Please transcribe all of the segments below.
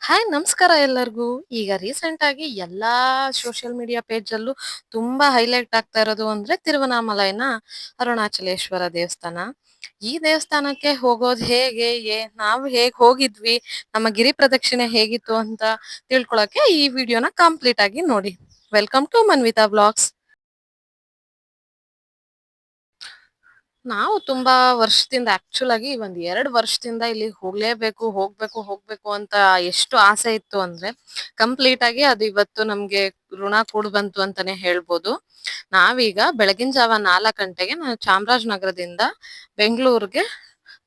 Hi ನಮಸ್ಕಾರ ಎಲ್ಲರಿಗೂ. ಈಗ ರೀಸೆಂಟ್ ಆಗಿ ಎಲ್ಲಾ ಸೋಷಿಯಲ್ ಮೀಡಿಯಾ ಪೇಜ್ ಅಲ್ಲೂ ತುಂಬಾ ಹೈಲೈಟ್ ಆಗ್ತಾ ಇರೋದು ಅಂದ್ರೆ ತಿರುವನಾಮಲೈನ ಅರುಣಾಚಲೇಶ್ವರ ದೇವಸ್ಥಾನ. ಈ ದೇವಸ್ಥಾನಕ್ಕೆ ಹೋಗೋದು ಹೇಗೆ, ನಾವು ಹೇಗ್ ಹೋಗಿದ್ವಿ, ನಮ್ಮ ಗಿರಿ ಪ್ರದಕ್ಷಿಣೆ ಹೇಗಿತ್ತು ಅಂತ ತಿಳ್ಕೊಳಕ್ಕೆ ಈ ವಿಡಿಯೋನ ಕಂಪ್ಲೀಟ್ ಆಗಿ ನೋಡಿ. Welcome to Manvitha blogs. ನಾವು ತುಂಬಾ ವರ್ಷದಿಂದ ಆಕ್ಚುಲ್ ಆಗಿ ಒಂದ್ 2 ವರ್ಷದಿಂದ ಇಲ್ಲಿ ಹೋಗ್ಬೇಕು ಅಂತ ಎಷ್ಟು ಆಸೆ ಇತ್ತು ಅಂದ್ರೆ ಕಂಪ್ಲೀಟ್ ಆಗಿ ಅದು ಇವತ್ತು ನಮ್ಗೆ ಋಣ ಕೂಡ್ ಬಂತು ಅಂತಾನೆ ಹೇಳ್ಬೋದು. ನಾವೀಗ ಬೆಳಗಿನ ಜಾವ 4 ಗಂಟೆಗೆ ನಾವು ಚಾಮರಾಜನಗರದಿಂದ ಬೆಂಗಳೂರಿಗೆ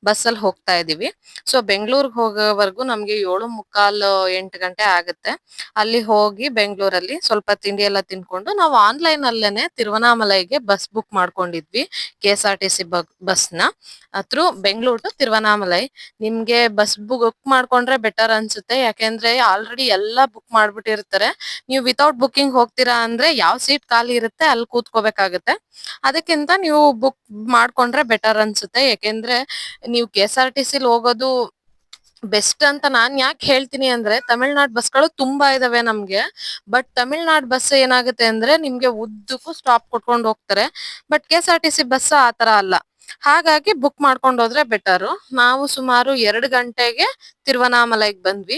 ಬಸ್ಸಲ್ಲಿ ಹೋಗ್ತಾ ಇದೀವಿ. ಸೊ ಬೆಂಗಳೂರಿಗೆ ಹೋಗೋವರೆಗೂ ನಮ್ಗೆ 7:45 8 ಗಂಟೆ ಆಗುತ್ತೆ. ಅಲ್ಲಿ ಹೋಗಿ ಬೆಂಗಳೂರಲ್ಲಿ ಸ್ವಲ್ಪ ತಿಂಡಿ ಎಲ್ಲ ತಿನ್ಕೊಂಡು ನಾವು ಆನ್ಲೈನ್ ಅಲ್ಲೇನೆ ತಿರುವನಾಮಲೈಗೆ ಬಸ್ ಬುಕ್ ಮಾಡ್ಕೊಂಡಿದ್ವಿ. KSRTC ಬಸ್ನ ಥ್ರೂ ಬೆಂಗಳೂರು ಟು ತಿರುವನಾಮಲೈ. ನಿಮ್ಗೆ ಬಸ್ ಬುಕ್ ಮಾಡ್ಕೊಂಡ್ರೆ ಬೆಟರ್ ಅನ್ಸುತ್ತೆ, ಯಾಕೆಂದ್ರೆ ಆಲ್ರೆಡಿ ಎಲ್ಲಾ ಬುಕ್ ಮಾಡ್ಬಿಟ್ಟಿರ್ತಾರೆ. ನೀವು ವಿತೌಟ್ ಬುಕ್ಕಿಂಗ್ ಹೋಗ್ತೀರಾ ಅಂದ್ರೆ ಯಾವ ಸೀಟ್ ಖಾಲಿ ಇರುತ್ತೆ ಅಲ್ಲಿ ಕೂತ್ಕೋಬೇಕಾಗತ್ತೆ. ಅದಕ್ಕಿಂತ ನೀವು ಬುಕ್ ಮಾಡ್ಕೊಂಡ್ರೆ ಬೆಟರ್ ಅನ್ಸುತ್ತೆ, ಯಾಕೆಂದ್ರೆ ನೀವು KSRTC ಹೋಗೋದು ಬೆಸ್ಟ್ ಅಂತ ನಾನ್ ಯಾಕೆ ಹೇಳ್ತೀನಿ ಅಂದ್ರೆ ತಮಿಳ್ನಾಡು ಬಸ್ಗಳು ತುಂಬಾ ಇದಾವೆ ನಮ್ಗೆ. ಬಟ್ ತಮಿಳ್ನಾಡು ಬಸ್ ಏನಾಗುತ್ತೆ ಅಂದ್ರೆ ನಿಮ್ಗೆ ಉದ್ದಕ್ಕೂ ಸ್ಟಾಪ್ ಕೊಟ್ಕೊಂಡು ಹೋಗ್ತಾರೆ. ಬಟ್ KSRTC ಬಸ್ ಆತರ ಅಲ್ಲ. ಹಾಗಾಗಿ ಬುಕ್ ಮಾಡ್ಕೊಂಡು ಹೋದ್ರೆ ಬೆಟರು. ನಾವು ಸುಮಾರು 2 ಗಂಟೆಗೆ ತಿರುವನಾಮಲೈಗೆ ಬಂದ್ವಿ.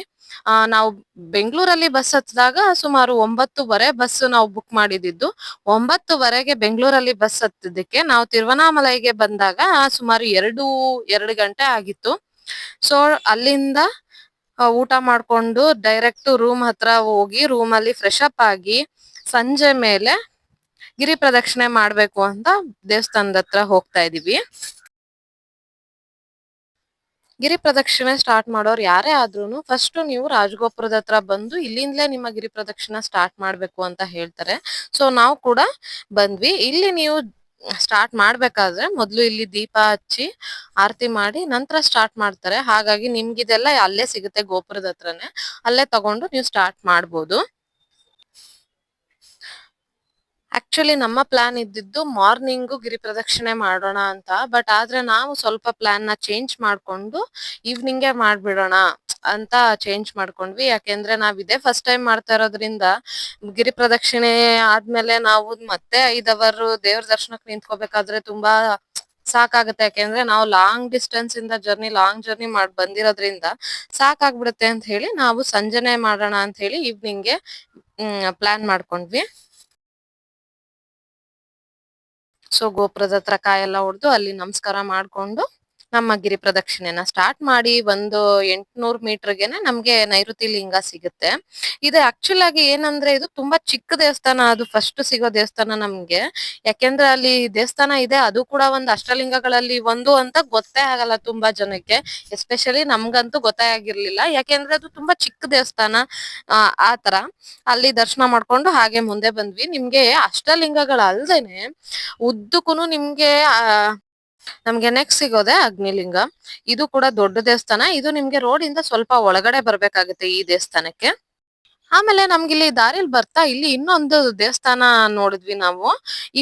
ನಾವು ಬೆಂಗಳೂರಲ್ಲಿ ಬಸ್ ಹತ್ತಿದಾಗ ಸುಮಾರು 9:30 ಬಸ್ ನಾವು ಬುಕ್ ಮಾಡಿದ್ದು. 9:30ಗೆ ಬೆಂಗಳೂರಲ್ಲಿ ಬಸ್ ಹತ್ತಿದ್ದಕ್ಕೆ ನಾವು ತಿರುವನಾಮಲೈಗೆ ಬಂದಾಗ ಸುಮಾರು 2 ಗಂಟೆ ಆಗಿತ್ತು. ಸೊ ಅಲ್ಲಿಂದ ಊಟ ಮಾಡ್ಕೊಂಡು ಡೈರೆಕ್ಟ್ ರೂಮ್ ಹತ್ರ ಹೋಗಿ ರೂಮ್ ಅಲ್ಲಿ ಫ್ರೆಶ್ ಅಪ್ ಆಗಿ ಸಂಜೆ ಮೇಲೆ ಗಿರಿ ಪ್ರದಕ್ಷಿಣೆ ಮಾಡ್ಬೇಕು ಅಂತ ದೇವಸ್ಥಾನದ ಹತ್ರ ಹೋಗ್ತಾ ಇದೀವಿ. ಗಿರಿ ಪ್ರದಕ್ಷಿಣೆ ಸ್ಟಾರ್ಟ್ ಮಾಡೋರು ಯಾರೇ ಆದ್ರೂನು ಫಸ್ಟ್ ನೀವು ರಾಜಗೋಪುರದ ಹತ್ರ ಬಂದು ಇಲ್ಲಿಂದಲೇ ನಿಮ್ಮ ಗಿರಿ ಪ್ರದಕ್ಷಿಣೆ ಸ್ಟಾರ್ಟ್ ಮಾಡ್ಬೇಕು ಅಂತ ಹೇಳ್ತಾರೆ. ಸೊ ನಾವು ಕೂಡ ಬಂದ್ವಿ. ಇಲ್ಲಿ ನೀವು ಸ್ಟಾರ್ಟ್ ಮಾಡ್ಬೇಕಾದ್ರೆ ಮೊದ್ಲು ಇಲ್ಲಿ ದೀಪ ಹಚ್ಚಿ ಆರತಿ ಮಾಡಿ ನಂತರ ಸ್ಟಾರ್ಟ್ ಮಾಡ್ತಾರೆ. ಹಾಗಾಗಿ ನಿಮ್ಗಿದೆಲ್ಲ ಅಲ್ಲೇ ಸಿಗುತ್ತೆ, ಗೋಪುರದ ಹತ್ರನೇ. ಅಲ್ಲೇ ತಗೊಂಡು ನೀವು ಸ್ಟಾರ್ಟ್ ಮಾಡ್ಬೋದು. ಆಕ್ಚುಲಿ ನಮ್ಮ ಪ್ಲಾನ್ ಇದ್ದಿದ್ದು ಮಾರ್ನಿಂಗು ಗಿರಿ ಪ್ರದಕ್ಷಿಣೆ ಮಾಡೋಣ ಅಂತ. ಬಟ್ ಆದ್ರೆ ನಾವು ಸ್ವಲ್ಪ ಪ್ಲಾನ್ ನ ಚೇಂಜ್ ಮಾಡ್ಕೊಂಡು ಈವ್ನಿಂಗೇ ಮಾಡ್ಬಿಡೋಣ ಅಂತ ಚೇಂಜ್ ಮಾಡ್ಕೊಂಡ್ವಿ. ಯಾಕೆಂದ್ರೆ ನಾವ್ ಇದೇ ಫಸ್ಟ್ ಟೈಮ್ ಮಾಡ್ತಾ ಇರೋದ್ರಿಂದ ಗಿರಿ ಪ್ರದಕ್ಷಿಣೆ ಆದ್ಮೇಲೆ ನಾವು ಮತ್ತೆ 5 ಅವರ್ ದೇವ್ರ ದರ್ಶನಕ್ಕೆ ನಿಂತ್ಕೋಬೇಕಾದ್ರೆ ತುಂಬಾ ಸಾಕಾಗುತ್ತೆ. ಯಾಕೆಂದ್ರೆ ನಾವು ಲಾಂಗ್ ಡಿಸ್ಟೆನ್ಸ್ ಇಂದ ಲಾಂಗ್ ಜರ್ನಿ ಮಾಡಿ ಬಂದಿರೋದ್ರಿಂದ ಸಾಕಾಗ್ಬಿಡುತ್ತೆ ಅಂತ ಹೇಳಿ ನಾವು ಸಂಜೆನೆ ಮಾಡೋಣ ಅಂತ ಹೇಳಿ ಈವ್ನಿಂಗ್ಗೆ ಪ್ಲಾನ್ ಮಾಡ್ಕೊಂಡ್ವಿ. ಸೊ ಗೋಪುರದ ಹತ್ರ ಕಾಯೆಲ್ಲ ಹೊಡೆದು ಅಲ್ಲಿ ನಮಸ್ಕಾರ ಮಾಡ್ಕೊಂಡು ನಮ್ಮ ಗಿರಿ ಪ್ರದಕ್ಷಿಣೆನ ಸ್ಟಾರ್ಟ್ ಮಾಡಿ ಒಂದು 800 ಮೀಟರ್ಗೆನೆ ನಮ್ಗೆ ನೈಋತಿ ಲಿಂಗ ಸಿಗುತ್ತೆ. ಇದು ಆಕ್ಚುಲ್ ಆಗಿ ಏನಂದ್ರೆ ಇದು ತುಂಬಾ ಚಿಕ್ಕ ದೇವಸ್ಥಾನ, ಅದು ಫಸ್ಟ್ ಸಿಗೋ ದೇವಸ್ಥಾನ ನಮ್ಗೆ. ಯಾಕೆಂದ್ರೆ ಅಲ್ಲಿ ದೇವಸ್ಥಾನ ಇದೆ, ಅದು ಕೂಡ ಒಂದು ಅಷ್ಟಲಿಂಗಗಳಲ್ಲಿ ಒಂದು ಅಂತ ಗೊತ್ತೇ ಆಗಲ್ಲ ತುಂಬಾ ಜನಕ್ಕೆ. ಎಸ್ಪೆಷಲಿ ನಮ್ಗಂತೂ ಗೊತ್ತೇ ಆಗಿರ್ಲಿಲ್ಲ, ಯಾಕೆಂದ್ರೆ ಅದು ತುಂಬಾ ಚಿಕ್ಕ ದೇವಸ್ಥಾನ. ಆತರ ಅಲ್ಲಿ ದರ್ಶನ ಮಾಡ್ಕೊಂಡು ಹಾಗೆ ಮುಂದೆ ಬಂದ್ವಿ. ನಿಮ್ಗೆ ಅಷ್ಟಲಿಂಗಗಳಲ್ದೇನೆ ಉದ್ದಕ್ಕೂನು ನಮ್ಗೆ ನೆಕ್ಸ್ಟ್ ಸಿಗೋದೆ ಅಗ್ನಿಲಿಂಗ. ಇದು ಕೂಡ ದೊಡ್ಡ ದೇವಸ್ಥಾನ. ಇದು ನಿಮ್ಗೆ ರೋಡ್ ಇಂದ ಸ್ವಲ್ಪ ಒಳಗಡೆ ಬರ್ಬೇಕಾಗುತ್ತೆ ಈ ದೇವಸ್ಥಾನಕ್ಕೆ. ಆಮೇಲೆ ನಮ್ಗಿಲ್ಲಿ ದಾರಿಲ್ ಬರ್ತಾ ಇಲ್ಲಿ ಇನ್ನೊಂದು ದೇವಸ್ಥಾನ ನೋಡಿದ್ವಿ ನಾವು.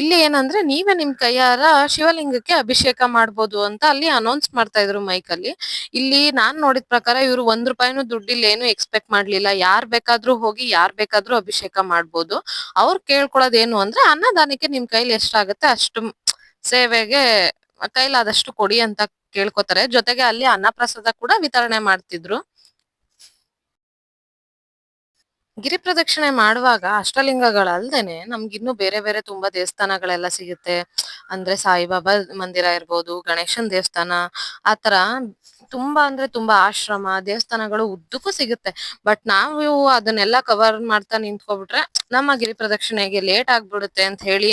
ಇಲ್ಲಿ ಏನಂದ್ರೆ ನೀವೇ ನಿಮ್ ಕೈಯಾರ ಶಿವಲಿಂಗಕ್ಕೆ ಅಭಿಷೇಕ ಮಾಡ್ಬೋದು ಅಂತ ಅಲ್ಲಿ ಅನೌನ್ಸ್ ಮಾಡ್ತಾ ಇದ್ರು ಮೈಕ್ ಅಲ್ಲಿ. ಇಲ್ಲಿ ನಾನ್ ನೋಡಿದ ಪ್ರಕಾರ ಇವ್ರು ₹1 ದುಡ್ಡಿಲ್ಲ ಏನು ಎಕ್ಸ್ಪೆಕ್ಟ್ ಮಾಡ್ಲಿಲ್ಲ. ಯಾರ್ ಬೇಕಾದ್ರೂ ಹೋಗಿ ಯಾರ್ ಬೇಕಾದ್ರೂ ಅಭಿಷೇಕ ಮಾಡ್ಬೋದು. ಅವ್ರು ಕೇಳ್ಕೊಳ್ಳೋದೇನು ಅಂದ್ರೆ ಅನ್ನದಾನಕ್ಕೆ ನಿಮ್ ಕೈಲಿ ಎಷ್ಟಾಗತ್ತೆ ಅಷ್ಟು ಸೇವೆಗೆ ಕೈಲಾದಷ್ಟು ಕೊಡಿ ಅಂತ ಕೇಳ್ಕೊತಾರೆ. ಜೊತೆಗೆ ಅಲ್ಲಿ ಅನ್ನಪ್ರಸಾದ ಕೂಡ ವಿತರಣೆ ಮಾಡ್ತಿದ್ರು. ಗಿರಿ ಪ್ರದಕ್ಷಿಣೆ ಮಾಡುವಾಗ ಅಷ್ಟಲಿಂಗಗಳಲ್ದೇನೆ ನಮ್ಗಿನ್ನು ಬೇರೆ ಬೇರೆ ತುಂಬಾ ದೇವಸ್ಥಾನಗಳೆಲ್ಲ ಸಿಗುತ್ತೆ. ಅಂದ್ರೆ ಸಾಯಿಬಾಬಾ ಮಂದಿರ ಇರ್ಬೋದು, ಗಣೇಶನ್ ದೇವಸ್ಥಾನ, ಆತರ ತುಂಬಾ ಅಂದ್ರೆ ತುಂಬಾ ಆಶ್ರಮ ದೇವಸ್ಥಾನಗಳು ಉದ್ದಕ್ಕೂ ಸಿಗುತ್ತೆ. ಬಟ್ ನಾವು ಅದನ್ನೆಲ್ಲ ಕವರ್ ಮಾಡ್ತಾ ನಿಂತ್ಕೊಬಿಟ್ರೆ ನಮ್ಮ ಗಿರಿ ಪ್ರದಕ್ಷಿಣೆಗೆ ಲೇಟ್ ಆಗ್ಬಿಡುತ್ತೆ ಅಂತ ಹೇಳಿ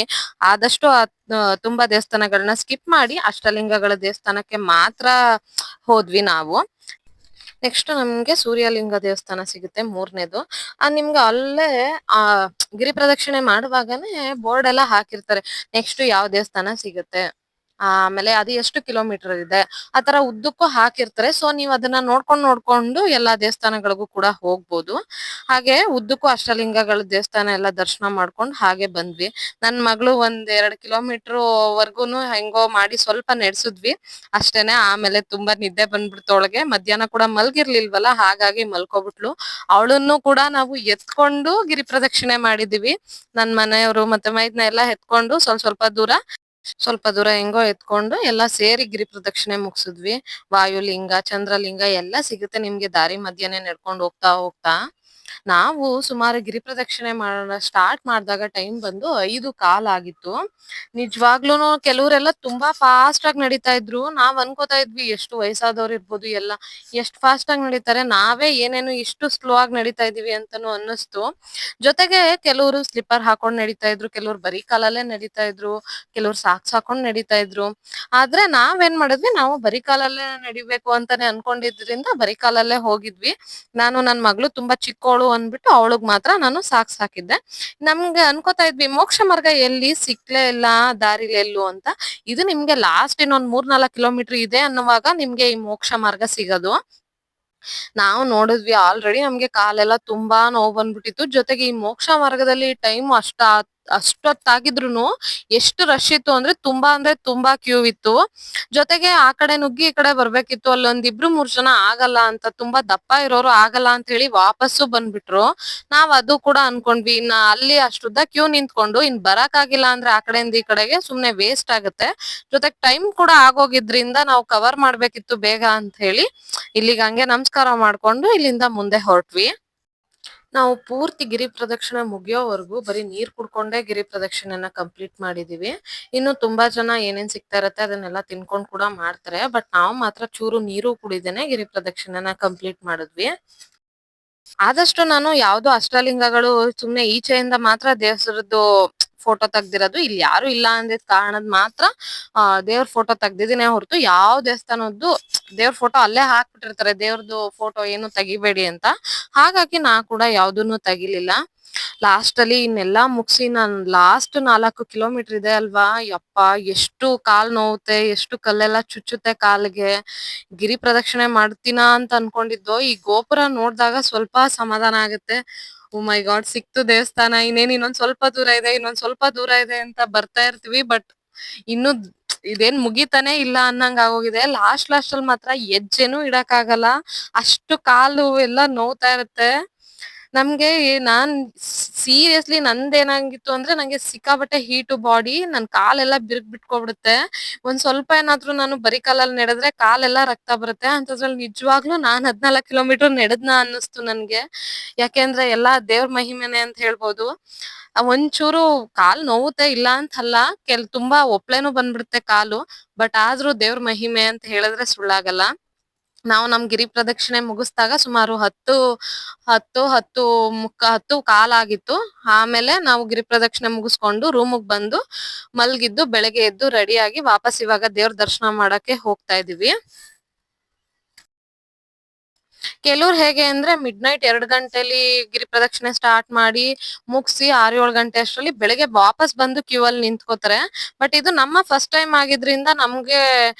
ಆದಷ್ಟು ತುಂಬಾ ದೇವಸ್ಥಾನಗಳನ್ನ ಸ್ಕಿಪ್ ಮಾಡಿ ಅಷ್ಟಲಿಂಗಗಳ ದೇವಸ್ಥಾನಕ್ಕೆ ಮಾತ್ರ ಹೋದ್ವಿ ನಾವು. ನೆಕ್ಸ್ಟ್ ನಮ್ಗೆ ಸೂರ್ಯಲಿಂಗ ದೇವಸ್ಥಾನ ಸಿಗುತ್ತೆ 3ನೇದು. ನಿಮ್ಗೆ ಅಲ್ಲೇ ಆ ಗಿರಿ ಪ್ರದಕ್ಷಿಣೆ ಮಾಡುವಾಗನೇ ಬೋರ್ಡ್ ಎಲ್ಲ ಹಾಕಿರ್ತಾರೆ ನೆಕ್ಸ್ಟ್ ಯಾವ ದೇವಸ್ಥಾನ ಸಿಗುತ್ತೆ ಆಮೇಲೆ ಅದು ಎಷ್ಟು ಕಿಲೋಮೀಟರ್ ಇದೆ ಆತರ ಉದ್ದಕ್ಕೂ ಹಾಕಿರ್ತಾರೆ. ಸೊ ನೀವ್ ಅದನ್ನ ನೋಡ್ಕೊಂಡು ಎಲ್ಲಾ ದೇವಸ್ಥಾನಗಳಿಗೂ ಕೂಡ ಹೋಗ್ಬೋದು. ಹಾಗೆ ಉದ್ದಕ್ಕೂ ಅಷ್ಟಲಿಂಗಗಳ ದೇವಸ್ಥಾನ ಎಲ್ಲ ದರ್ಶನ ಮಾಡ್ಕೊಂಡು ಹಾಗೆ ಬಂದ್ವಿ. ನನ್ ಮಗಳು ಒಂದ್ 2 ಕಿಲೋಮೀಟರ್ ವರ್ಗೂನು ಹೆಂಗೋ ಮಾಡಿ ಸ್ವಲ್ಪ ನಡೆಸಿದ್ವಿ ಅಷ್ಟೇನೆ. ಆಮೇಲೆ ತುಂಬಾ ನಿದ್ದೆ ಬಂದ್ಬಿಡ್ತು ಅವಳಿಗೆ. ಮಧ್ಯಾಹ್ನ ಕೂಡ ಮಲ್ಗಿರ್ಲಿಲ್ವಲ್ಲ, ಹಾಗಾಗಿ ಮಲ್ಕೊಬಿಟ್ಲು. ಅವಳನ್ನು ಕೂಡ ನಾವು ಎತ್ಕೊಂಡು ಗಿರಿ ಪ್ರದಕ್ಷಿಣೆ ಮಾಡಿದೀವಿ. ನನ್ ಮನೆಯವರು ಮತ್ತೆ ಮೈದ್ನ ಎಲ್ಲ ಎತ್ಕೊಂಡು ಸ್ವಲ್ಪ ದೂರ ಹೆಂಗೋ ಎತ್ಕೊಂಡು ಎಲ್ಲಾ ಸೇರಿ ಗಿರಿ ಪ್ರದಕ್ಷಿಣೆ ಮುಗಿಸಿದ್ವಿ. ವಾಯುಲಿಂಗ, ಚಂದ್ರಲಿಂಗ ಎಲ್ಲ ಸಿಗುತ್ತೆ ನಿಮ್ಗೆ ದಾರಿ ಮಧ್ಯನೇ ನಡ್ಕೊಂಡು ಹೋಗ್ತಾ ಹೋಗ್ತಾ. ನಾವು ಸುಮಾರು ಗಿರಿ ಪ್ರದಕ್ಷಿಣೆ ಸ್ಟಾರ್ಟ್ ಮಾಡಿದಾಗ ಟೈಮ್ ಬಂದು 5 ಕಾಲ್ ಆಗಿತ್ತು. ನಿಜವಾಗ್ಲೂನು ಕೆಲವರೆಲ್ಲ ತುಂಬಾ ಫಾಸ್ಟ್ ಆಗಿ ನಡೀತಾ ಇದ್ರು. ನಾವ್ ಅನ್ಕೋತಾ ಇದ್ವಿ ಎಷ್ಟು ವಯಸ್ಸಾದವ್ರು ಇರ್ಬೋದು ಎಲ್ಲ ಎಷ್ಟ್ ಫಾಸ್ಟ್ ಆಗಿ ನಡೀತಾರೆ, ನಾವೇ ಏನೇನು ಇಷ್ಟು ಸ್ಲೋ ಆಗಿ ನಡೀತಾ ಇದೀವಿ ಅಂತಾನು ಅನ್ನಿಸ್ತು. ಜೊತೆಗೆ ಕೆಲವರು ಸ್ಲಿಪ್ಪರ್ ಹಾಕೊಂಡ್ ನಡೀತಾ ಇದ್ರು, ಕೆಲವ್ರು ಬರೀ ಕಾಲಲ್ಲೇ ನಡೀತಾ ಇದ್ರು, ಕೆಲವ್ರು ಸಾಕ್ಸ್ ಹಾಕೊಂಡ್ ನಡೀತಾ ಇದ್ರು. ಆದ್ರೆ ನಾವೇನ್ ಮಾಡಿದ್ವಿ, ನಾವು ಬರೀ ಕಾಲಲ್ಲೇ ನಡಿಬೇಕು ಅಂತಾನೆ ಅನ್ಕೊಂಡಿದ್ರಿಂದ ಬರೀ ಕಾಲಲ್ಲೇ ಹೋಗಿದ್ವಿ. ನಾನು ನನ್ ಮಗಳು ತುಂಬಾ ಚಿಕ್ಕೋಳು ಅಂದ್ಬಿಟ್ಟು ಅವಳಗ್ ಮಾತ್ರ ನಾನು ಸಾಕ್ಸ್ ಹಾಕಿದ್ದೆ. ನಮ್ಗೆ ಅನ್ಕೋತಾ ಇದ್ವಿ ಮೋಕ್ಷ ಮಾರ್ಗ ಎಲ್ಲಿ ಸಿಕ್ಲೇ ಇಲ್ಲ ದಾರಿಲಿ ಎಲ್ಲೂ ಅಂತ. ಇದು ನಿಮ್ಗೆ ಲಾಸ್ಟ್ ಇನ್ನೊಂದ್ 3-4 ಕಿಲೋಮೀಟರ್ ಇದೆ ಅನ್ನುವಾಗ ನಿಮ್ಗೆ ಈ ಮೋಕ್ಷ ಮಾರ್ಗ ಸಿಗೋದು. ನಾವು ನೋಡಿದ್ವಿ ಆಲ್ರೆಡಿ ನಮ್ಗೆ ಕಾಲೆಲ್ಲ ತುಂಬಾ ನೋವು ಬಂದ್ಬಿಟ್ಟಿತ್ತು. ಜೊತೆಗೆ ಈ ಮೋಕ್ಷ ಮಾರ್ಗದಲ್ಲಿ ಟೈಮ್ ಅಷ್ಟೊತ್ತಾಗಿದ್ರುನು ಎಷ್ಟು ರಶ್ ಇತ್ತು ಅಂದ್ರೆ ತುಂಬಾ ಕ್ಯೂ ಇತ್ತು. ಜೊತೆಗೆ ಆ ಕಡೆ ನುಗ್ಗಿ ಈ ಕಡೆ ಬರ್ಬೇಕಿತ್ತು. ಅಲ್ಲೊಂದ್ 2-3 ಜನ ಆಗಲ್ಲ ಅಂತ, ತುಂಬಾ ದಪ್ಪ ಇರೋರು ಆಗಲ್ಲ ಅಂತ ಹೇಳಿ ವಾಪಸ್ಸು ಬಂದ್ಬಿಟ್ರು. ನಾವ್ ಅದು ಕೂಡ ಅನ್ಕೊಂಡ್ವಿ, ಇನ್ನ ಅಲ್ಲಿ ಅಷ್ಟುದ್ದ ಕ್ಯೂ ನಿಂತ್ಕೊಂಡು ಇನ್ ಬರಕ್ ಆಗಿಲ್ಲ ಅಂದ್ರೆ ಆ ಕಡೆಯಿಂದ ಈ ಕಡೆಗೆ ಸುಮ್ನೆ ವೇಸ್ಟ್ ಆಗುತ್ತೆ. ಜೊತೆಗ್ ಟೈಮ್ ಕೂಡ ಆಗೋಗಿದ್ರಿಂದ ನಾವು ಕವರ್ ಮಾಡ್ಬೇಕಿತ್ತು ಬೇಗ ಅಂತ ಹೇಳಿ ಇಲ್ಲಿಗೆ ಹಂಗೆ ನಮಸ್ಕಾರ ಮಾಡ್ಕೊಂಡು ಇಲ್ಲಿಂದ ಮುಂದೆ ಹೊರಟ್ವಿ. ನಾವು ಪೂರ್ತಿ ಗಿರಿ ಪ್ರದಕ್ಷಿಣೆ ಮುಗಿಯೋವರೆಗೂ ಬರೀ ನೀರ್ ಕುಡ್ಕೊಂಡೇ ಗಿರಿ ಪ್ರದಕ್ಷಿಣೆನ ಕಂಪ್ಲೀಟ್ ಮಾಡಿದೀವಿ. ಇನ್ನು ತುಂಬಾ ಜನ ಏನೇನ್ ಸಿಗ್ತಾ ಇರತ್ತೆ ಅದನ್ನೆಲ್ಲ ತಿನ್ಕೊಂಡ್ ಕೂಡ ಮಾಡ್ತಾರೆ. ಬಟ್ ನಾವು ಮಾತ್ರ ಚೂರು ನೀರು ಕುಡಿದೇನೆ ಗಿರಿ ಪ್ರದಕ್ಷಿಣೆನ ಕಂಪ್ಲೀಟ್ ಮಾಡಿದ್ವಿ. ಆದಷ್ಟು ನಾನು ಯಾವ್ದು ಅಷ್ಟಲಿಂಗಗಳು ಸುಮ್ನೆ ಈಚೆಯಿಂದ ಮಾತ್ರ ದೇವರದ್ದು ಫೋಟೋ ತೆಗ್ದಿರೋದು. ಇಲ್ಲಿ ಯಾರು ಇಲ್ಲ ಅಂದಿದ್ ಕಾರಣದ್ ಮಾತ್ರ ದೇವ್ರ ಫೋಟೋ ತೆಗ್ದಿದೀನಿ ಹೊರತು ಯಾವ ದೇವಸ್ಥಾನದ್ದು ದೇವ್ರ ಫೋಟೋ ಅಲ್ಲೇ ಹಾಕ್ಬಿಟ್ಟಿರ್ತಾರೆ, ದೇವ್ರದ್ದು ಫೋಟೋ ಏನು ತೆಗಿಬೇಡಿ ಅಂತ. ಹಾಗಾಗಿ ನಾ ಕೂಡ ಯಾವ್ದನ್ನು ತೆಗಿಲಿಲ್ಲ. ಲಾಸ್ಟ್ ಅಲ್ಲಿ ಇನ್ನೆಲ್ಲಾ ಮುಗಿಸಿ ನಾನ್ ಲಾಸ್ಟ್ 4 ಕಿಲೋಮೀಟರ್ ಇದೆ ಅಲ್ವಾ, ಯಪ್ಪ ಎಷ್ಟು ಕಾಲ್ ನೋವುತ್ತೆ, ಎಷ್ಟು ಕಲ್ಲೆಲ್ಲ ಚುಚ್ಚುತ್ತೆ ಕಾಲಿಗೆ. ಗಿರಿ ಪ್ರದಕ್ಷಿಣೆ ಮಾಡ್ತೀನಾ ಅಂತ ಅನ್ಕೊಂಡಿದ್ದು, ಈ ಗೋಪುರ ನೋಡ್ದಾಗ ಸ್ವಲ್ಪ ಸಮಾಧಾನ ಆಗುತ್ತೆ. ಓ ಮೈ ಗಾಡ್ ಸಿಕ್ತು ದೇವಸ್ಥಾನ, ಇನ್ನೊಂದ್ ಸ್ವಲ್ಪ ದೂರ ಇದೆ, ಇನ್ನೊಂದ್ ಸ್ವಲ್ಪ ದೂರ ಇದೆ ಅಂತ ಬರ್ತಾ ಇರ್ತೀವಿ. ಬಟ್ ಇನ್ನು ಇದೇನ್ ಮುಗಿತಾನೆ ಇಲ್ಲ ಅನ್ನಂಗ್ ಆಗೋಗಿದೆ. ಲಾಸ್ಟ್ ಅಲ್ಲಿ ಮಾತ್ರ ಹೆಜ್ಜೆನೂ ಇಡಕ್ ಆಗಲ್ಲ, ಅಷ್ಟು ಕಾಲು ಎಲ್ಲ ನೋವ್ತಾ ಇರುತ್ತೆ ನಮ್ಗೆ. ನಾನ್ ಸೀರಿಯಸ್ಲಿ ನಂದೇನಾಗಿತ್ತು ಅಂದ್ರೆ ನಂಗೆ ಸಿಕ್ಕಾಬಟ್ಟೆ ಹೀಟು ಬಾಡಿ, ನನ್ ಕಾಲೆಲ್ಲ ಬಿರುಕ್ ಬಿಟ್ಕೊಬಿಡುತ್ತೆ. ಒಂದ್ ಸ್ವಲ್ಪ ಏನಾದ್ರೂ ನಾನು ಬರೀ ಕಾಲಲ್ಲಿ ನಡೆದ್ರೆ ಕಾಲೆಲ್ಲ ರಕ್ತ ಬರುತ್ತೆ. ಅಂತದ್ರಲ್ಲಿ ನಿಜವಾಗ್ಲೂ ನಾನ್ 14 ಕಿಲೋಮೀಟರ್ ನಡೆದ್ನ ಅನ್ನಿಸ್ತು ನನ್ಗೆ. ಯಾಕೆಂದ್ರೆ ಎಲ್ಲಾ ದೇವ್ರ ಮಹಿಮೆನೆ ಅಂತ ಹೇಳ್ಬೋದು. ಒಂಚೂರು ಕಾಲ್ ನೋವುತ್ತೆ ಇಲ್ಲ ಅಂತಲ್ಲ, ತುಂಬಾ ಒಪ್ಳೆನೂ ಬಂದ್ಬಿಡುತ್ತೆ ಕಾಲು. ಬಟ್ ಆದ್ರೂ ದೇವ್ರ ಮಹಿಮೆ ಅಂತ ಹೇಳಿದ್ರೆ ಸುಳ್ಳಾಗಲ್ಲ. ನಾವು ನಮ್ ಗಿರಿ ಪ್ರದಕ್ಷಿಣೆ ಮುಗಿಸ್ದಾಗ ಸುಮಾರು 10 ಕಾಲ್ ಆಗಿತ್ತು. ಆಮೇಲೆ ನಾವು ಗಿರಿ ಪ್ರದಕ್ಷಿಣೆ ಮುಗಿಸ್ಕೊಂಡು ರೂಮಿಗೆ ಬಂದು ಮಲ್ಗಿದ್ದು, ಬೆಳಗ್ಗೆ ಎದ್ದು ರೆಡಿಯಾಗಿ ವಾಪಸ್ ಇವಾಗ ದೇವ್ರ ದರ್ಶನ ಮಾಡಕ್ಕೆ ಹೋಗ್ತಾ ಇದೀವಿ. ಕೆಲವ್ರು ಹೇಗೆ ಅಂದ್ರೆ ಮಿಡ್ ನೈಟ್ 2 ಗಂಟೆಲಿ ಗಿರಿ ಪ್ರದಕ್ಷಿಣೆ ಸ್ಟಾರ್ಟ್ ಮಾಡಿ ಮುಗಿಸಿ 6-7 ಗಂಟೆ ಅಷ್ಟರಲ್ಲಿ ಬೆಳಗ್ಗೆ ವಾಪಸ್ ಬಂದು ಕ್ಯೂ ಅಲ್ಲಿ ನಿಂತ್ಕೋತಾರೆ. ಬಟ್ ಇದು ನಮ್ಮ ಫಸ್ಟ್ ಟೈಮ್ ಆಗಿದ್ರಿಂದ ನಮ್ಗೆ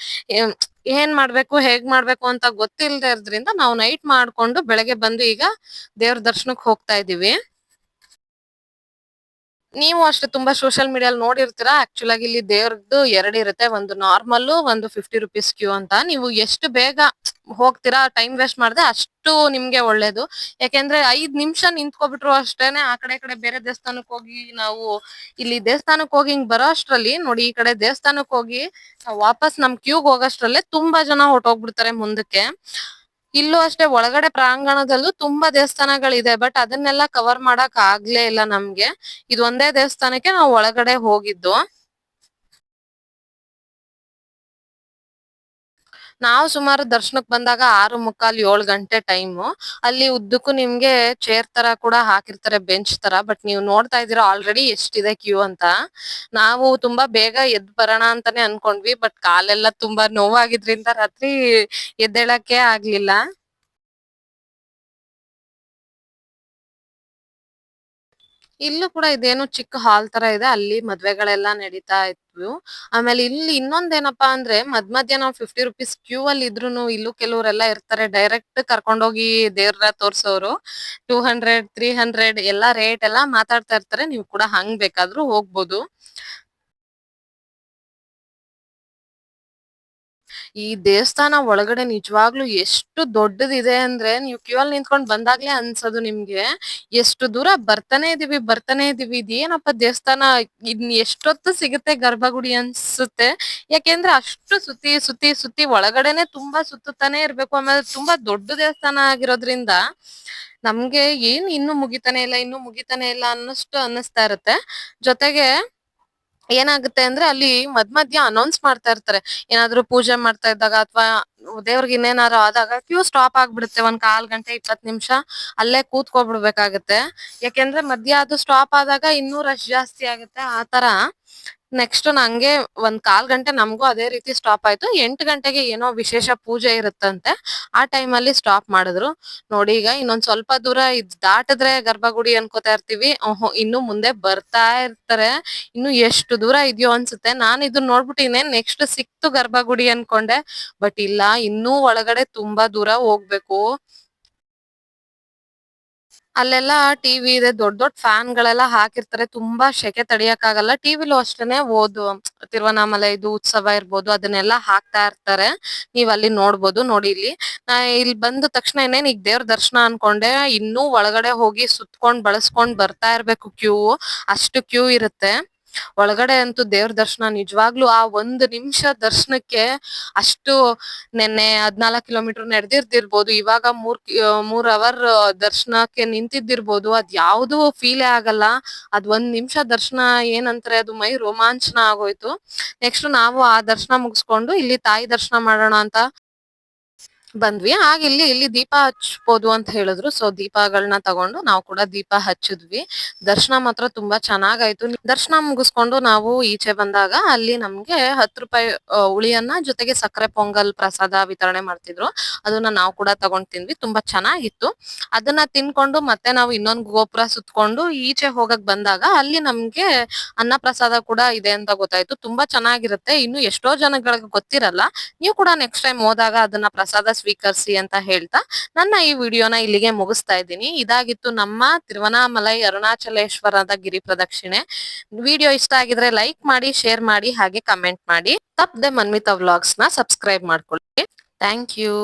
ಏನ್ ಏನ್ ಮಾಡ್ಬೇಕು ಹೇಗ್ ಮಾಡ್ಬೇಕು ಅಂತ ಗೊತ್ತಿಲ್ದೇ ಇರೋದ್ರಿಂದ ನಾವು ನೈಟ್ ಮಾಡ್ಕೊಂಡು ಬೆಳಗ್ಗೆ ಬಂದು ಈಗ ದೇವ್ರ ದರ್ಶನಕ್ ಹೋಗ್ತಾ ಇದೀವಿ. ನೀವು ಅಷ್ಟೇ ತುಂಬಾ ಸೋಷಿಯಲ್ ಮೀಡಿಯಾಲ್ ನೋಡಿರ್ತೀರಾ. ಆಕ್ಚುಲ್ ಆಗಿ ಇಲ್ಲಿ ದೇವ್ರದ್ದು 2 ಇರುತ್ತೆ, ಒಂದು ನಾರ್ಮಲ್, ಒಂದು 50 ರೂಪೀಸ್ ಕ್ಯೂ ಅಂತ. ನೀವು ಎಷ್ಟು ಬೇಗ ಹೋಗ್ತೀರಾ, ಟೈಮ್ ವೇಸ್ಟ್ ಮಾಡದೆ ಅಷ್ಟು ನಿಮ್ಗೆ ಒಳ್ಳೇದು. ಯಾಕೆಂದ್ರೆ 5 ನಿಮಿಷ ನಿಂತ್ಕೊಬಿಟ್ರು ಅಷ್ಟೇನೆ ಆ ಕಡೆ ಈ ಕಡೆ ಬೇರೆ ದೇವಸ್ಥಾನಕ್ ಹೋಗಿ ನಾವು ಇಲ್ಲಿ ದೇವಸ್ಥಾನಕ್ ಹೋಗಿ ಹಿಂಗ್ ಬರೋ ಅಷ್ಟ್ರಲ್ಲಿ ನೋಡಿ, ಈ ಕಡೆ ದೇವಸ್ಥಾನಕ್ ಹೋಗಿ ವಾಪಸ್ ನಮ್ ಕ್ಯೂಗ್ ಹೋಗೋಷ್ಟ್ರಲ್ಲೇ ತುಂಬಾ ಜನ ಹೊರ್ಟೋಗ್ಬಿಡ್ತಾರೆ ಮುಂದಕ್ಕೆ. ಇಲ್ಲೂ ಅಷ್ಟೇ ಒಳಗಡೆ ಪ್ರಾಂಗಣದಲ್ಲೂ ತುಂಬಾ ದೇವಸ್ಥಾನಗಳಿದೆ. ಬಟ್ ಅದನ್ನೆಲ್ಲ ಕವರ್ ಮಾಡಕ್ ಆಗ್ಲೇ ಇಲ್ಲ ನಮ್ಗೆ. ಇದು ಒಂದೇ ದೇವಸ್ಥಾನಕ್ಕೆ ನಾವು ಒಳಗಡೆ ಹೋಗಿದ್ದು. ನಾವು ಸುಮಾರು ದರ್ಶನಕ್ ಬಂದಾಗ 6:45-7 ಗಂಟೆ ಟೈಮು. ಅಲ್ಲಿ ಉದ್ದಕ್ಕೂ ನಿಮ್ಗೆ ಚೇರ್ ತರ ಕೂಡ ಹಾಕಿರ್ತಾರೆ, ಬೆಂಚ್ ತರ. ಬಟ್ ನೀವು ನೋಡ್ತಾ ಇದೀರಾ ಆಲ್ರೆಡಿ ಎಷ್ಟಿದೆ ಕ್ಯೂ ಅಂತ. ನಾವು ತುಂಬಾ ಬೇಗ ಎದ್ ಬರೋಣ ಅಂತಾನೆ ಅನ್ಕೊಂಡ್ವಿ. ಬಟ್ ಕಾಲೆಲ್ಲ ತುಂಬಾ ನೋವಾಗಿದ್ರಿಂದ ರಾತ್ರಿ ಎದ್ದೇಳಕ್ಕೆ ಆಗ್ಲಿಲ್ಲ. ಇಲ್ಲೂ ಕೂಡ ಇದೇನೋ ಚಿಕ್ಕ ಹಾಲ್ ತರ ಇದೆ. ಅಲ್ಲಿ ಮದ್ವೆಗಳೆಲ್ಲ ನಡೀತಾ ಇದ್ವು. ಆಮೇಲೆ ಇಲ್ಲಿ ಇನ್ನೊಂದೇನಪ್ಪಾ ಅಂದ್ರೆ ಮಧ್ಯ ನಾವು 50 ರುಪೀಸ್ ಕ್ಯೂ ಅಲ್ಲಿ ಇದ್ರೂನು ಇಲ್ಲೂ ಕೆಲವರೆಲ್ಲ ಇರ್ತಾರೆ. ಡೈರೆಕ್ಟ್ ಕರ್ಕೊಂಡೋಗಿ ದೇವ್ರ ತೋರ್ಸೋರು. 200, 300 ಎಲ್ಲಾ ರೇಟ್ ಎಲ್ಲಾ ಮಾತಾಡ್ತಾ ಇರ್ತಾರೆ. ನೀವು ಕೂಡ ಹಂಗ್ ಬೇಕಾದ್ರೂ ಹೋಗ್ಬೋದು. ಈ ದೇವಸ್ಥಾನ ಒಳಗಡೆ ನಿಜವಾಗ್ಲೂ ಎಷ್ಟು ದೊಡ್ಡದಿದೆ ಅಂದ್ರೆ ನೀವು ಕ್ಯೂ ಅಲ್ಲಿ ನಿಂತ್ಕೊಂಡ್ ಬಂದಾಗ್ಲೇ ಅನ್ಸೋದು ನಿಮ್ಗೆ ಎಷ್ಟು ದೂರ ಬರ್ತಾನೆ ಇದೀವಿ ಇದೇನಪ್ಪ ದೇವಸ್ಥಾನ ಇನ್ ಎಷ್ಟೊತ್ತು ಸಿಗುತ್ತೆ ಗರ್ಭಗುಡಿ ಅನ್ಸುತ್ತೆ. ಯಾಕೆಂದ್ರೆ ಅಷ್ಟು ಸುತ್ತಿ ಒಳಗಡೆನೆ ತುಂಬಾ ಸುತ್ತಾನೆ ಇರ್ಬೇಕು. ಆಮೇಲೆ ತುಂಬಾ ದೊಡ್ಡ ದೇವಸ್ಥಾನ ಆಗಿರೋದ್ರಿಂದ ನಮ್ಗೆ ಇನ್ನು ಮುಗಿತಾನೆ ಇಲ್ಲ ಅನ್ನಷ್ಟು ಅನ್ನಿಸ್ತಾ ಇರುತ್ತೆ. ಜೊತೆಗೆ ಏನಾಗುತ್ತೆ ಅಂದ್ರೆ ಅಲ್ಲಿ ಮಧ್ಯ ಅನೌನ್ಸ್ ಮಾಡ್ತಾ ಇರ್ತಾರೆ. ಏನಾದ್ರು ಪೂಜೆ ಮಾಡ್ತಾ ಇದ್ದಾಗ ಅಥವಾ ದೇವ್ರಿಗೆ ಇನ್ನೇನಾರು ಆದಾಗ ಕ್ಯೂ ಸ್ಟಾಪ್ ಆಗ್ಬಿಡುತ್ತೆ. ಒಂದ್ 1/4 ಗಂಟೆ 20 ನಿಮಿಷ ಅಲ್ಲೇ ಕೂತ್ಕೊಬಿಡ್ಬೇಕಾಗತ್ತೆ. ಯಾಕೆಂದ್ರೆ ಮಧ್ಯ ಅದು ಸ್ಟಾಪ್ ಆದಾಗ ಇನ್ನೂ ರಶ್ ಜಾಸ್ತಿ ಆಗುತ್ತೆ ಆತರ. ನೆಕ್ಸ್ಟ್ ನಂಗೆ ಒಂದ್ 1/4 ಗಂಟೆ ನಮಗೂ ಅದೇ ರೀತಿ ಸ್ಟಾಪ್ ಆಯ್ತು. 8 ಗಂಟೆಗೆ ಏನೋ ವಿಶೇಷ ಪೂಜೆ ಇರುತ್ತಂತೆ. ಆ ಟೈಮ್ ಅಲ್ಲಿ ಸ್ಟಾಪ್ ಮಾಡಿದ್ರು. ನೋಡಿ ಈಗ ಇನ್ನೊಂದ್ ಸ್ವಲ್ಪ ದೂರ ದಾಟಿದ್ರೆ ಗರ್ಭಗುಡಿ ಅನ್ಕೋತಾ ಇರ್ತೀವಿ. ಇನ್ನು ಮುಂದೆ ಬರ್ತಾ ಇರ್ತಾರೆ. ಇನ್ನು ಎಷ್ಟು ದೂರ ಇದೆಯೋ ಅನ್ಸುತ್ತೆ. ನಾನ್ ಇದನ್ನ ನೋಡ್ಬಿಟ್ಟು ಇನ್ನೇನ್ ನೆಕ್ಸ್ಟ್ ಸಿಕ್ತು ಗರ್ಭಗುಡಿ ಅನ್ಕೊಂಡೆ. ಬಟ್ ಇಲ್ಲ, ಇನ್ನೂ ಒಳಗಡೆ ತುಂಬಾ ದೂರ ಹೋಗ್ಬೇಕು. ಅಲ್ಲೆಲ್ಲ ಟಿವಿ ಇದೆ. ದೊಡ್ಡ್ ಫ್ಯಾನ್ ಗಳೆಲ್ಲ ಹಾಕಿರ್ತಾರೆ. ತುಂಬಾ ಶೆಕೆ ತಡಿಯಕ್ಕಾಗಲ್ಲ. ಟಿವಿಲೂ ಅಷ್ಟೇನೆ ತಿರುವಣ್ಣಾಮಲೈದು ಉತ್ಸವ ಇರ್ಬೋದು ಅದನ್ನೆಲ್ಲ ಹಾಕ್ತಾ ಇರ್ತಾರೆ. ನೀವ್ ಅಲ್ಲಿ ನೋಡ್ಬೋದು. ನೋಡಿ ಇಲ್ಲಿ ಇಲ್ಲಿ ಬಂದ ತಕ್ಷಣ ಇನ್ನೇನ್ ಈಗ ದೇವ್ರ ದರ್ಶನ ಅನ್ಕೊಂಡೆ. ಇನ್ನೂ ಒಳಗಡೆ ಹೋಗಿ ಸುತ್ಕೊಂಡ್ ಬಳಸ್ಕೊಂಡ್ ಬರ್ತಾ ಇರ್ಬೇಕು ಕ್ಯೂ. ಅಷ್ಟು ಕ್ಯೂ ಇರುತ್ತೆ. ಒಳಗಡೆ ಅಂತೂ ದೇವ್ರ ದರ್ಶನ ನಿಜವಾಗ್ಲೂ ಆ 1 ನಿಮಿಷ ದರ್ಶನಕ್ಕೆ ಅಷ್ಟು ನೆನ್ನೆ 14 ಕಿಲೋಮೀಟರ್ ನಡೆದಿರ್ದಿರ್ಬೋದು. ಇವಾಗ 3 ಅವರ್ ದರ್ಶನಕ್ಕೆ ನಿಂತಿದ್ದಿರ್ಬೋದು. ಅದ್ ಯಾವ್ದು ಫೀಲೇ ಆಗಲ್ಲ. ಅದ್ 1 ನಿಮಿಷ ದರ್ಶನ ಏನಂತಾರೆ ಅದು ಮೈ ರೋಮಾಂಚನ ಆಗೋಯ್ತು. ನೆಕ್ಸ್ಟ್ ನಾವು ಆ ದರ್ಶನ ಮುಗಿಸ್ಕೊಂಡು ಇಲ್ಲಿ ತಾಯಿ ದರ್ಶನ ಮಾಡೋಣ ಅಂತ ಬಂದ್ವಿ. ಆಗ ಇಲ್ಲಿ ದೀಪ ಹಚ್ಬೋದು ಅಂತ ಹೇಳಿದ್ರು. ಸೊ ದೀಪಗಳನ್ನ ತಗೊಂಡು ನಾವು ಕೂಡ ದೀಪ ಹಚ್ಚಿದ್ವಿ. ದರ್ಶನ ಮಾತ್ರ ತುಂಬಾ ಚೆನ್ನಾಗಾಯ್ತು. ದರ್ಶನ ಮುಗಿಸ್ಕೊಂಡು ನಾವು ಈಚೆ ಬಂದಾಗ ಅಲ್ಲಿ ನಮ್ಗೆ 10 ರೂಪಾಯಿ ಉಳಿಯನ್ನ ಜೊತೆಗೆ ಸಕ್ಕರೆ ಪೊಂಗಲ್ ಪ್ರಸಾದ ವಿತರಣೆ ಮಾಡ್ತಿದ್ರು. ಅದನ್ನ ನಾವು ಕೂಡ ತಗೊಂಡ್ ತಿಂದ್ವಿ. ತುಂಬಾ ಚೆನ್ನಾಗಿತ್ತು. ಅದನ್ನ ತಿನ್ಕೊಂಡು ಮತ್ತೆ ನಾವು ಇನ್ನೊಂದ್ ಗೋಪುರ ಸುತ್ಕೊಂಡು ಈಚೆ ಹೋಗಕ್ ಬಂದಾಗ ಅಲ್ಲಿ ನಮ್ಗೆ ಅನ್ನ ಪ್ರಸಾದ ಕೂಡ ಇದೆ ಅಂತ ಗೊತ್ತಾಯ್ತು. ತುಂಬಾ ಚೆನ್ನಾಗಿರುತ್ತೆ. ಇನ್ನು ಎಷ್ಟೋ ಜನಗಳಿಗೆ ಗೊತ್ತಿರಲ್ಲ. ನೀವು ಕೂಡ ನೆಕ್ಸ್ಟ್ ಟೈಮ್ ಹೋದಾಗ ಅದನ್ನ ಪ್ರಸಾದ ಸ್ವೀಕರಿಸಿ ಅಂತ ಹೇಳ್ತಾ ನನ್ನ ಈ ವಿಡಿಯೋನ ಇಲ್ಲಿಗೆ ಮುಗಿಸ್ತಾ ಇದ್ದೀನಿ. ಇದಾಗಿತ್ತು ನಮ್ಮ ತಿರುವಣ್ಣಾಮಲೈ ಅರುಣಾಚಲೇಶ್ವರದ ಗಿರಿ ಪ್ರದಕ್ಷಿಣೆ. ವಿಡಿಯೋ ಇಷ್ಟ ಆಗಿದ್ರೆ ಲೈಕ್ ಮಾಡಿ, ಶೇರ್ ಮಾಡಿ, ಹಾಗೆ ಕಮೆಂಟ್ ಮಾಡಿ. ತಪ್ಪದೆ ಮನ್ವಿತಾ ವ್ಲಾಗ್ಸ್ ನ ಸಬ್ಸ್ಕ್ರೈಬ್ ಮಾಡ್ಕೊಳ್ಳಿ. Thank you.